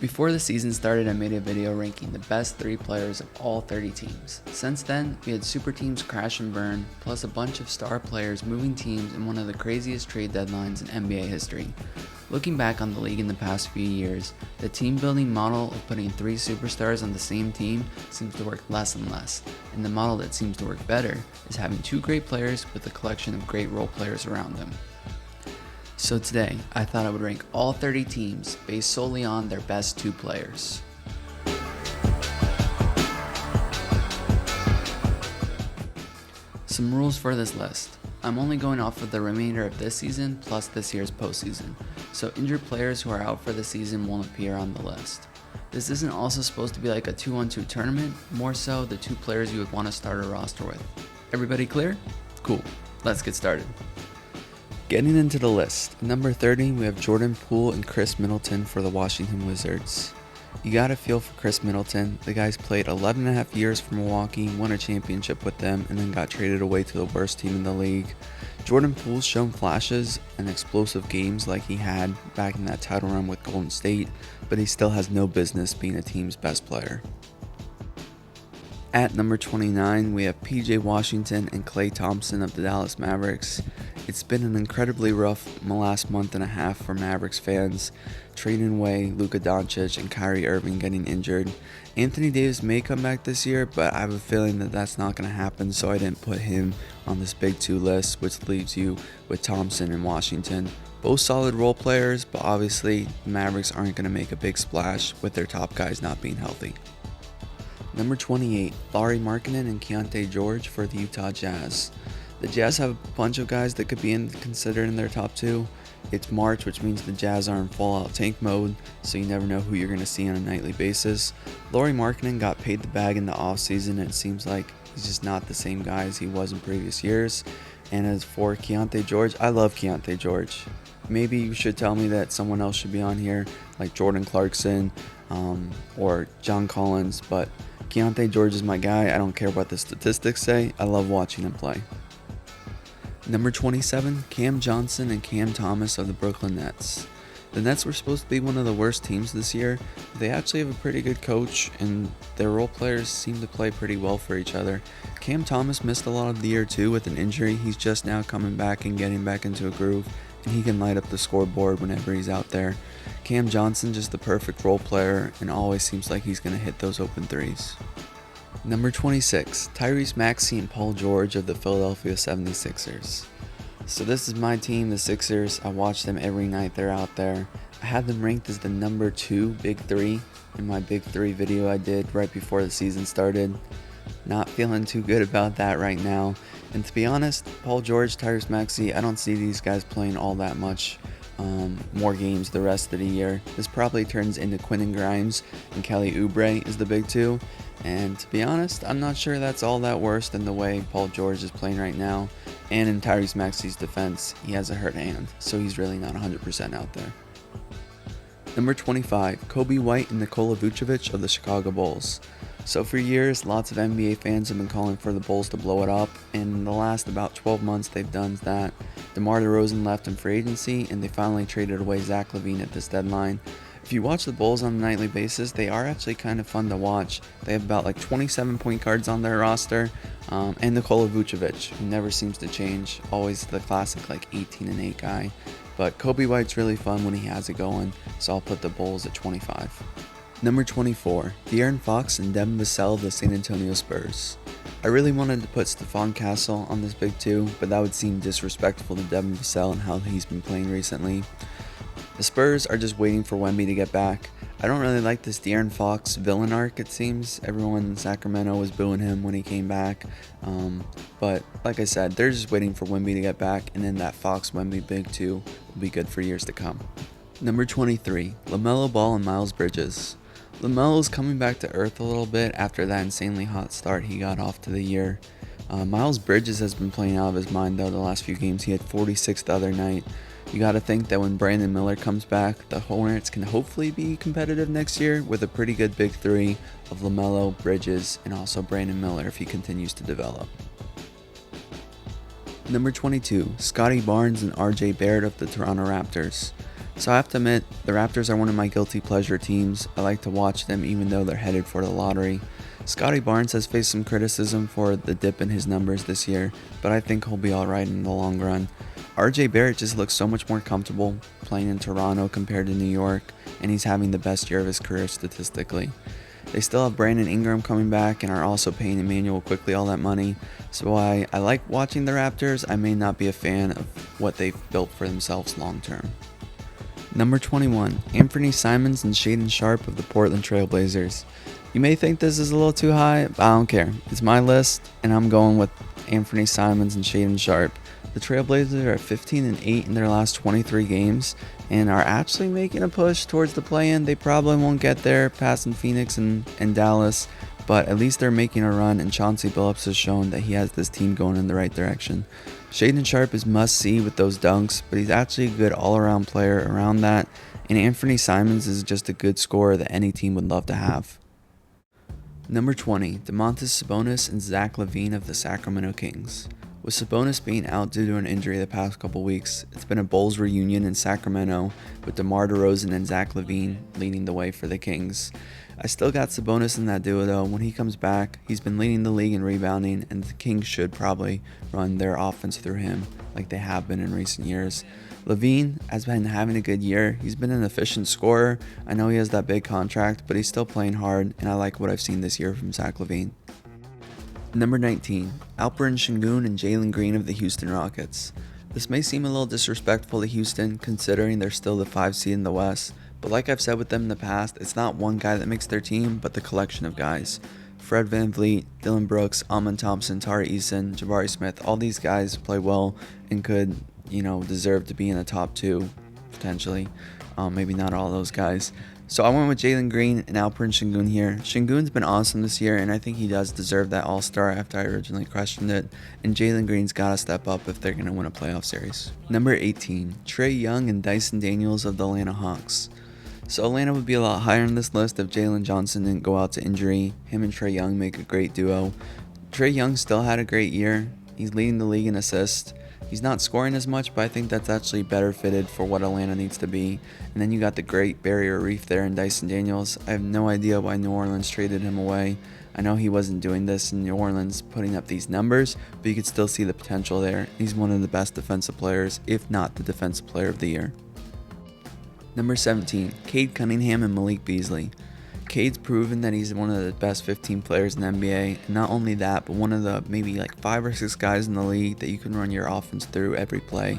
Before the season started, I made a video ranking the best 3 players of all 30 teams. Since then, we had super teams crash and burn, plus a bunch of star players moving teams in one of the craziest trade deadlines in NBA history. Looking back on the league in the past few years, the team building model of putting 3 superstars on the same team seems to work less and less, and the model that seems to work better is having 2 great players with a collection of great role players around them. So today, I thought I would rank all 30 teams based solely on their best 2 players. Some rules for this list. I'm only going off of the remainder of this season plus this year's postseason, so injured players who are out for the season won't appear on the list. This isn't also supposed to be like a 2-on-2 tournament, more so the 2 players you would want to start a roster with. Everybody clear? Cool, let's get started. Getting into the list, number 30, we have Jordan Poole and Khris Middleton for the Washington Wizards. You gotta feel for Khris Middleton. The guy's played 11.5 years for Milwaukee, won a championship with them, and then got traded away to the worst team in the league. Jordan Poole's shown flashes and explosive games like he had back in that title run with Golden State, but he still has no business being a team's best player. At number 29, we have PJ Washington and Klay Thompson of the Dallas Mavericks. It's been an incredibly rough last month and a half for Mavericks fans, trading away Luka Doncic and Kyrie Irving getting injured. Anthony Davis may come back this year, but I have a feeling that that's not going to happen, so I didn't put him on this big 2 list, which leaves you with Thompson and Washington. Both solid role players, but obviously the Mavericks aren't going to make a big splash with their top guys not being healthy. Number 28, Lauri Markkanen and Keyonte George for the Utah Jazz. The Jazz have a bunch of guys that could be considered in their top 2. It's March, which means the Jazz are in full-out tank mode, so you never know who you're going to see on a nightly basis. Lauri Markkanen got paid the bag in the offseason, and it seems like he's just not the same guy as he was in previous years. And as for Keyonte George, I love Keyonte George. Maybe you should tell me that someone else should be on here, like Jordan Clarkson or John Collins, but Keyonte George is my guy. I don't care what the statistics say. I love watching him play. Number 27, Cam Johnson and Cam Thomas of the Brooklyn Nets. The Nets were supposed to be one of the worst teams this year. They actually have a pretty good coach, and their role players seem to play pretty well for each other. Cam Thomas missed a lot of the year too with an injury. He's just now coming back and getting back into a groove, and he can light up the scoreboard whenever he's out there. Cam Johnson, just the perfect role player, and always seems like he's going to hit those open threes. Number 26, Tyrese Maxey and Paul George of the Philadelphia 76ers. So this is my team, the Sixers. I watch them every night they're out there. I had them ranked as the number 2 Big 3 in my Big 3 video I did right before the season started. Not feeling too good about that right now. And to be honest, Paul George, Tyrese Maxey, I don't see these guys playing all that much more games the rest of the year. This probably turns into Quentin Grimes and Kelly Oubre is the big 2. And to be honest, I'm not sure that's all that worse than the way Paul George is playing right now. And in Tyrese Maxey's defense, he has a hurt hand, so he's really not 100% out there. Number 25, Coby White and Nikola Vucevic of the Chicago Bulls. So for years, lots of NBA fans have been calling for the Bulls to blow it up, and in the last about 12 months they've done that. DeMar DeRozan left in free agency, and they finally traded away Zach LaVine at this deadline. If you watch the Bulls on a nightly basis, they are actually kind of fun to watch. They have about 27 point guards on their roster, and Nikola Vucevic, who never seems to change, always the classic 18-8 guy. But Coby White's really fun when he has it going, so I'll put the Bulls at 25. Number 24, De'Aaron Fox and Devin Vassell of the San Antonio Spurs. I really wanted to put Stephon Castle on this big 2, but that would seem disrespectful to Devin Vassell and how he's been playing recently. The Spurs are just waiting for Wemby to get back. I don't really like this De'Aaron Fox villain arc, it seems. Everyone in Sacramento was booing him when he came back. But like I said, they're just waiting for Wemby to get back, and then that Fox-Wemby big 2 will be good for years to come. Number 23, LaMelo Ball and Miles Bridges. LaMelo's coming back to earth a little bit after that insanely hot start he got off to the year. Miles Bridges has been playing out of his mind though the last few games. He had 46 the other night. You got to think that when Brandon Miller comes back, the Hornets can hopefully be competitive next year with a pretty good big 3 of LaMelo, Bridges, and also Brandon Miller if he continues to develop. Number 22, Scottie Barnes and RJ Barrett of the Toronto Raptors. So I have to admit, the Raptors are one of my guilty pleasure teams. I like to watch them even though they're headed for the lottery. Scotty Barnes has faced some criticism for the dip in his numbers this year, but I think he'll be alright in the long run. RJ Barrett just looks so much more comfortable playing in Toronto compared to New York, and he's having the best year of his career statistically. They still have Brandon Ingram coming back and are also paying Emmanuel Quickly all that money. So while I like watching the Raptors, I may not be a fan of what they've built for themselves long term. Number 21, Anthony Simons and Shaedon Sharpe of the Portland Trail Blazers. You may think this is a little too high, but I don't care. It's my list, and I'm going with Anthony Simons and Shaedon Sharpe. The Trailblazers are 15-8 in their last 23 games and are actually making a push towards the play-in. They probably won't get there, passing Phoenix and Dallas, but at least they're making a run, and Chauncey Billups has shown that he has this team going in the right direction. Shaedon Sharpe is must-see with those dunks, but he's actually a good all-around player around that, and Anthony Simons is just a good scorer that any team would love to have. Number 20, Domantas Sabonis and Zach LaVine of the Sacramento Kings. With Sabonis being out due to an injury the past couple weeks, it's been a Bulls reunion in Sacramento with DeMar DeRozan and Zach LaVine leading the way for the Kings. I still got Sabonis in that duo though. When he comes back, he's been leading the league in rebounding, and the Kings should probably run their offense through him like they have been in recent years. LaVine has been having a good year. He's been an efficient scorer. I know he has that big contract, but he's still playing hard, and I like what I've seen this year from Zach LaVine. Number 19, Alperen Sengun and Jalen Green of the Houston Rockets. This may seem a little disrespectful to Houston considering they're still the 5 seed in the West, but like I've said with them in the past, it's not one guy that makes their team, but the collection of guys. Fred VanVleet, Dillon Brooks, Amen Thompson, Tari Eason, Jabari Smith, all these guys play well and could, deserve to be in the top 2, potentially. Maybe not all those guys. So I went with Jalen Green and Alperen Sengun here. Sengun's been awesome this year, and I think he does deserve that All-Star after I originally questioned it. And Jalen Green's got to step up if they're going to win a playoff series. Number 18, Trae Young and Dyson Daniels of the Atlanta Hawks. So Atlanta would be a lot higher on this list if Jalen Johnson didn't go out to injury. Him and Trae Young make a great duo. Trae Young still had a great year. He's leading the league in assists. He's not scoring as much, but I think that's actually better fitted for what Atlanta needs to be. And then you got the great barrier reef there in Dyson Daniels. I have no idea why New Orleans traded him away. I know he wasn't doing this in New Orleans, putting up these numbers, but you could still see the potential there. He's one of the best defensive players, if not the defensive player of the year. Number 17, Cade Cunningham and Malik Beasley. Cade's proven that he's one of the best 15 players in the NBA, and not only that, but one of the maybe like 5 or 6 guys in the league that you can run your offense through every play.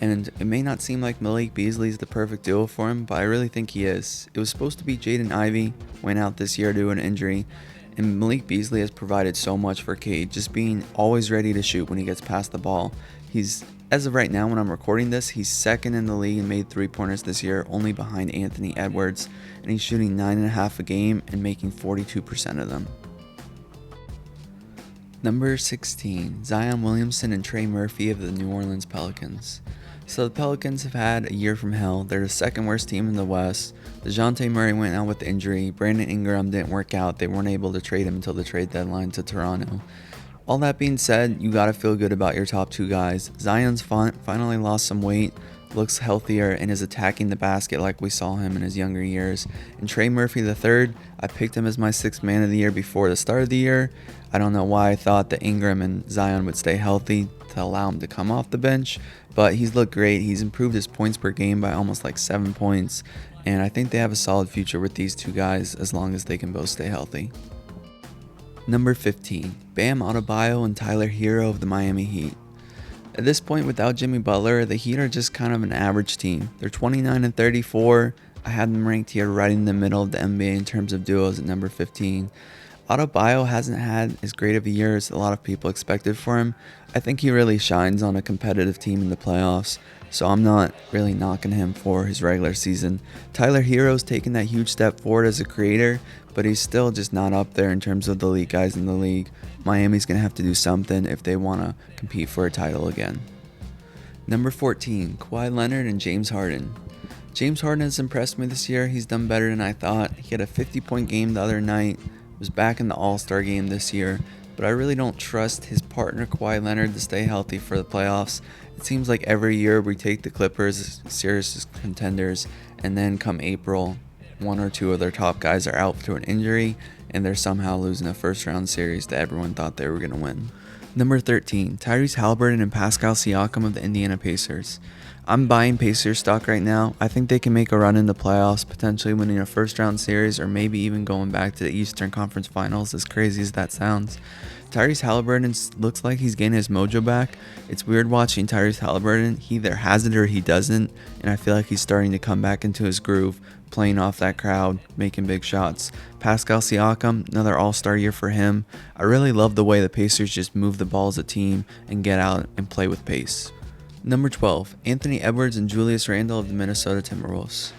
And it may not seem like Malik Beasley is the perfect duo for him, but I really think he is. It was supposed to be Jaden Ivey, went out this year due to an injury, and Malik Beasley has provided so much for Cade, just being always ready to shoot when he gets past the ball. As of right now when I'm recording this, he's second in the league in made 3-pointers this year, only behind Anthony Edwards, and he's shooting 9.5 a game and making 42% of them. Number 16, Zion Williamson and Trey Murphy of the New Orleans Pelicans. So the Pelicans have had a year from hell. They're the second worst team in the West. DeJounte Murray went out with injury. Brandon Ingram didn't work out. They weren't able to trade him until the trade deadline to Toronto. All that being said, you gotta feel good about your top 2 guys. Zion's finally lost some weight, looks healthier, and is attacking the basket like we saw him in his younger years. And Trey Murphy III, I picked him as my 6th man of the year before the start of the year. I don't know why I thought that Ingram and Zion would stay healthy to allow him to come off the bench, but he's looked great. He's improved his points per game by almost like 7 points, and I think they have a solid future with these 2 guys as long as they can both stay healthy. Number 15, Bam Adebayo and Tyler Hero of the Miami Heat. At this point, without Jimmy Butler, the Heat are just kind of an average team. They're 29-34. I have them ranked here right in the middle of the NBA in terms of duos at number 15. Adebayo hasn't had as great of a year as a lot of people expected for him. I think he really shines on a competitive team in the playoffs, so I'm not really knocking him for his regular season. Tyler Hero's taken that huge step forward as a creator, but he's still just not up there in terms of the elite guys in the league. Miami's going to have to do something if they want to compete for a title again. Number 14, Kawhi Leonard and James Harden. James Harden has impressed me this year. He's done better than I thought. He had a 50-point game the other night, was back in the All-Star game this year, but I really don't trust his partner Kawhi Leonard to stay healthy for the playoffs. It seems like every year we take the Clippers serious as contenders, and then come April, one or two of their top guys are out to an injury, and they're somehow losing a first-round series that everyone thought they were going to win. Number 13, Tyrese Haliburton and Pascal Siakam of the Indiana Pacers. I'm buying Pacers stock right now. I think they can make a run in the playoffs, potentially winning a first-round series or maybe even going back to the Eastern Conference Finals, as crazy as that sounds. Tyrese Haliburton looks like he's getting his mojo back. It's weird watching Tyrese Haliburton. He either has it or he doesn't, and I feel like he's starting to come back into his groove, playing off that crowd, making big shots. Pascal Siakam, another all-star year for him. I really love the way the Pacers just move the ball as a team and get out and play with pace. Number 12, Anthony Edwards and Julius Randle of the Minnesota Timberwolves.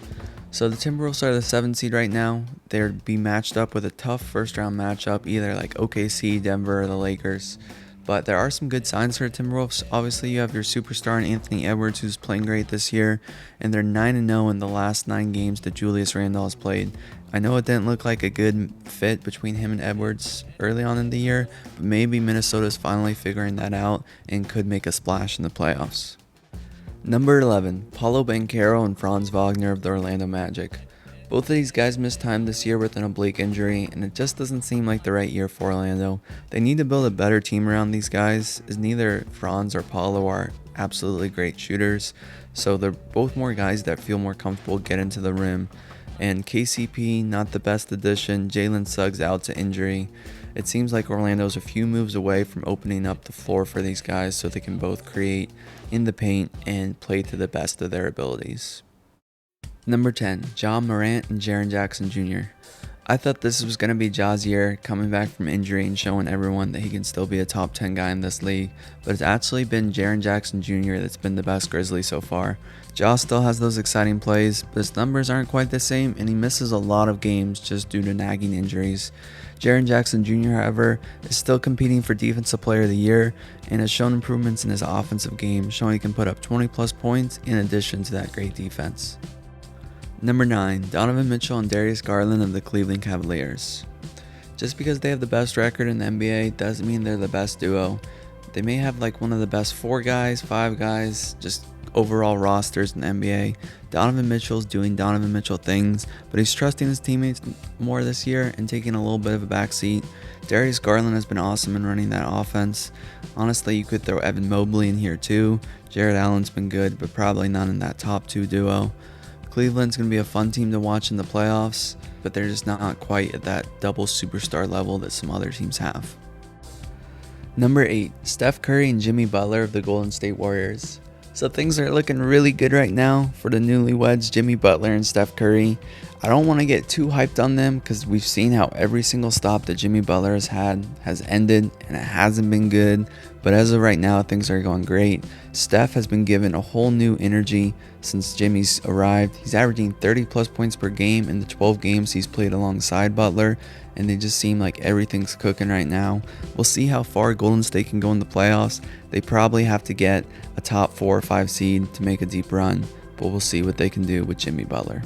So the Timberwolves are the 7th seed right now. They'd be matched up with a tough first-round matchup, either like OKC, Denver, or the Lakers. But there are some good signs for the Timberwolves. Obviously, you have your superstar in Anthony Edwards, who's playing great this year, and they're 9-0 in the last 9 games that Julius Randle has played. I know it didn't look like a good fit between him and Edwards early on in the year, but maybe Minnesota's finally figuring that out and could make a splash in the playoffs. Number 11, Paolo Banchero and Franz Wagner of the Orlando Magic. Both of these guys missed time this year with an oblique injury, and it just doesn't seem like the right year for Orlando. They need to build a better team around these guys, as neither Franz or Paolo are absolutely great shooters, so they're both more guys that feel more comfortable getting to the rim. And KCP, not the best addition. Jalen Suggs out to injury. It seems like Orlando's a few moves away from opening up the floor for these guys so they can both create in the paint and play to the best of their abilities. Number 10, Ja Morant and Jaren Jackson Jr. I thought this was going to be Ja's year, coming back from injury and showing everyone that he can still be a top 10 guy in this league, but it's actually been Jaren Jackson Jr. that's been the best Grizzly so far. Ja still has those exciting plays, but his numbers aren't quite the same, and he misses a lot of games just due to nagging injuries. Jaren Jackson Jr., however, is still competing for Defensive Player of the Year and has shown improvements in his offensive game, showing he can put up 20 plus points in addition to that great defense. Number 9, Donovan Mitchell and Darius Garland of the Cleveland Cavaliers. Just because they have the best record in the NBA doesn't mean they're the best duo. They may have like one of the best 4 guys, 5 guys, just overall rosters in the NBA. Donovan Mitchell's doing Donovan Mitchell things, but he's trusting his teammates more this year and taking a little bit of a backseat. Darius Garland has been awesome in running that offense. Honestly, you could throw Evan Mobley in here too. Jared Allen's been good, but probably not in that top 2 duo. Cleveland's going to be a fun team to watch in the playoffs, but they're just not quite at that double superstar level that some other teams have. Number 8, Steph Curry and Jimmy Butler of the Golden State Warriors. So things are looking really good right now for the newlyweds, Jimmy Butler and Steph Curry. I don't want to get too hyped on them because we've seen how every single stop that Jimmy Butler has had has ended, and it hasn't been good. But as of right now, things are going great. Steph has been given a whole new energy since Jimmy's arrived. He's averaging 30 plus points per game in the 12 games he's played alongside Butler, and they just seem like everything's cooking right now. We'll see how far Golden State can go in the playoffs. They probably have to get a top 4 or 5 seed to make a deep run, but we'll see what they can do with Jimmy Butler.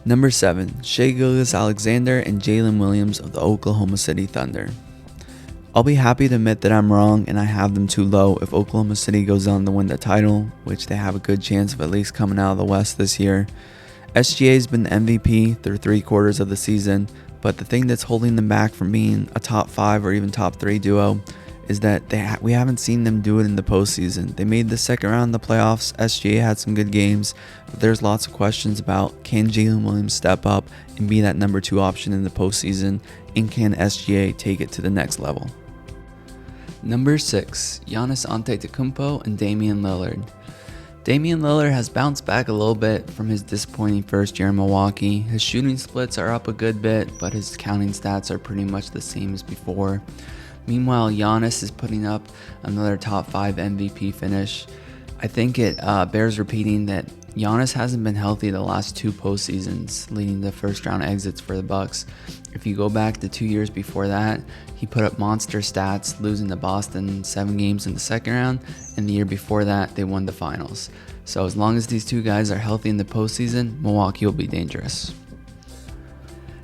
Number 7, Shai Gilgeous-Alexander and Jalen Williams of the Oklahoma City Thunder. I'll be happy to admit that I'm wrong and I have them too low if Oklahoma City goes on to win the title, which they have a good chance of at least coming out of the West this year. SGA has been the MVP through 3 quarters of the season, but the thing that's holding them back from being a top 5 or even top 3 duo is that we haven't seen them do it in the postseason. They made the second round of the playoffs. SGA had some good games, but there's lots of questions about, can Jalen Williams step up and be that number 2 option in the postseason, and can SGA take it to the next level? Number 6, Giannis Antetokounmpo and Damian Lillard. Damian Lillard has bounced back a little bit from his disappointing first year in Milwaukee. His shooting splits are up a good bit, but his counting stats are pretty much the same as before. Meanwhile, Giannis is putting up another top 5 MVP finish. I think it bears repeating that Giannis hasn't been healthy the last 2 postseasons, leading to first round exits for the Bucks. If you go back to 2 years before that, he put up monster stats, losing to Boston 7 games in the second round, and the year before that, they won the finals. So as long as these 2 guys are healthy in the postseason, Milwaukee will be dangerous.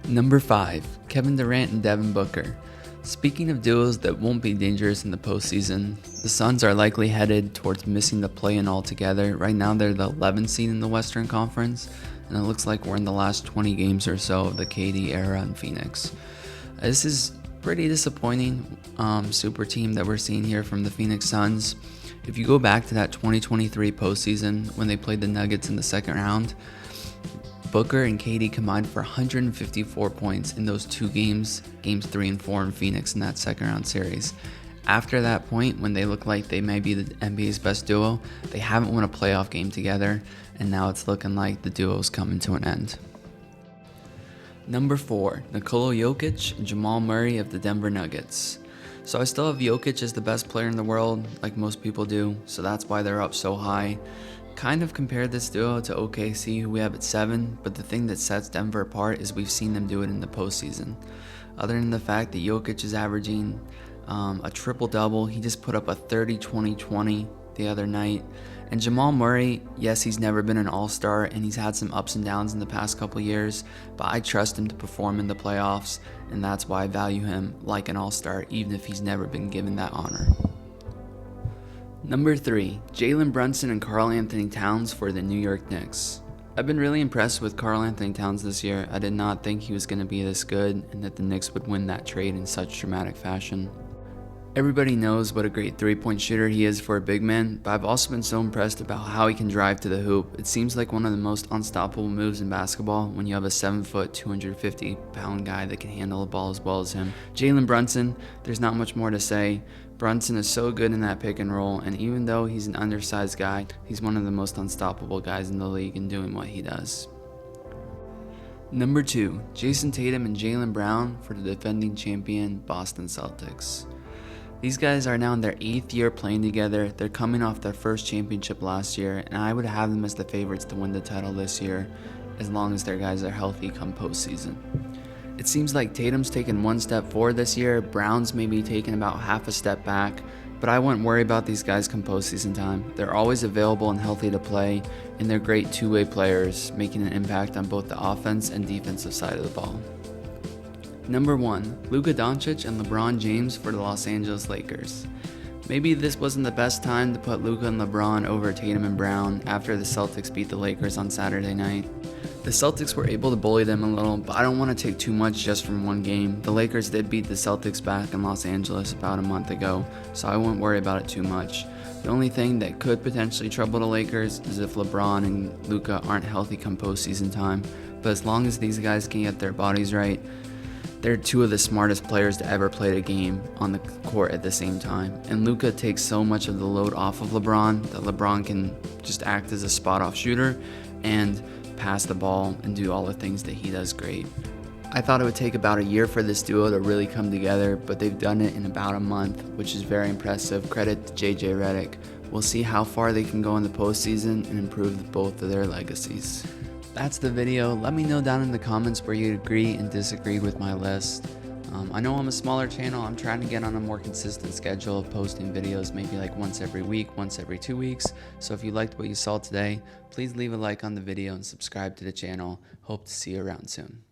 Number 5, Kevin Durant and Devin Booker. Speaking of duos that won't be dangerous in the postseason, the Suns are likely headed towards missing the play-in altogether. Right now they're the 11th seed in the Western Conference, and it looks like we're in the last 20 games or so of the KD era in Phoenix. This is pretty disappointing super team that we're seeing here from the Phoenix Suns. If you go back to that 2023 postseason when they played the Nuggets in the second round, Booker and KD combined for 154 points in those two games 3 and 4 in Phoenix in that second round series. After that point, when they look like they may be the NBA's best duo, they haven't won a playoff game together, and now it's looking like the duo's coming to an end. Number 4, Nikola Jokic and Jamal Murray of the Denver Nuggets. So I still have Jokic as the best player in the world, like most people do, so that's why they're up so high. Kind of compared this duo to OKC, who we have at 7, but the thing that sets Denver apart is we've seen them do it in the postseason. Other than the fact that Jokic is averaging a triple-double, he just put up a 30-20-20 the other night. And Jamal Murray, yes, he's never been an all-star, and he's had some ups and downs in the past couple years, but I trust him to perform in the playoffs, and that's why I value him like an all-star, even if he's never been given that honor. Number 3, Jalen Brunson and Karl-Anthony Towns for the New York Knicks. I've been really impressed with Karl-Anthony Towns this year. I did not think he was going to be this good and that the Knicks would win that trade in such dramatic fashion. Everybody knows what a great three-point shooter he is for a big man, but I've also been so impressed about how he can drive to the hoop. It seems like one of the most unstoppable moves in basketball when you have a 7-foot, 250-pound guy that can handle the ball as well as him. Jalen Brunson, there's not much more to say. Brunson is so good in that pick and roll, and even though he's an undersized guy, he's one of the most unstoppable guys in the league in doing what he does. Number 2, Jason Tatum and Jaylen Brown for the defending champion Boston Celtics. These guys are now in their 8th year playing together. They're coming off their first championship last year, and I would have them as the favorites to win the title this year, as long as their guys are healthy come postseason. It seems like Tatum's taken one step forward this year, Brown's maybe taken about half a step back, but I wouldn't worry about these guys come postseason time. They're always available and healthy to play, and they're great two-way players, making an impact on both the offense and defensive side of the ball. Number 1, Luka Doncic and LeBron James for the Los Angeles Lakers. Maybe this wasn't the best time to put Luka and LeBron over Tatum and Brown after the Celtics beat the Lakers on Saturday night. The Celtics were able to bully them a little, but I don't want to take too much just from one game. The Lakers did beat the Celtics back in Los Angeles about a month ago, so I wouldn't worry about it too much. The only thing that could potentially trouble the Lakers is if LeBron and Luka aren't healthy come postseason time, but as long as these guys can get their bodies right, they're two of the smartest players to ever play the game on the court at the same time. And Luka takes so much of the load off of LeBron that LeBron can just act as a spot-off shooter and pass the ball and do all the things that he does great. I thought it would take about a year for this duo to really come together, but they've done it in about a month, which is very impressive. Credit to JJ Redick. We'll see how far they can go in the postseason and improve both of their legacies. That's the video. Let me know down in the comments where you agree and disagree with my list. I know I'm a smaller channel. I'm trying to get on a more consistent schedule of posting videos, maybe like once every week, once every 2 weeks. So if you liked what you saw today, please leave a like on the video and subscribe to the channel. Hope to see you around soon.